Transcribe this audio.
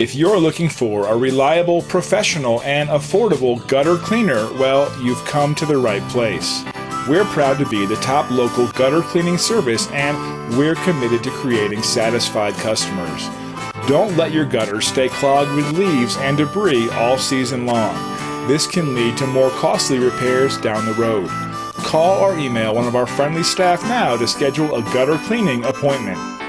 If you're looking for a reliable, professional, and affordable gutter cleaner, well, you've come to the right place. We're proud to be the top local gutter cleaning service, and we're committed to creating satisfied customers. Don't let your gutters stay clogged with leaves and debris all season long. This can lead to more costly repairs down the road. Call or email one of our friendly staff now to schedule a gutter cleaning appointment.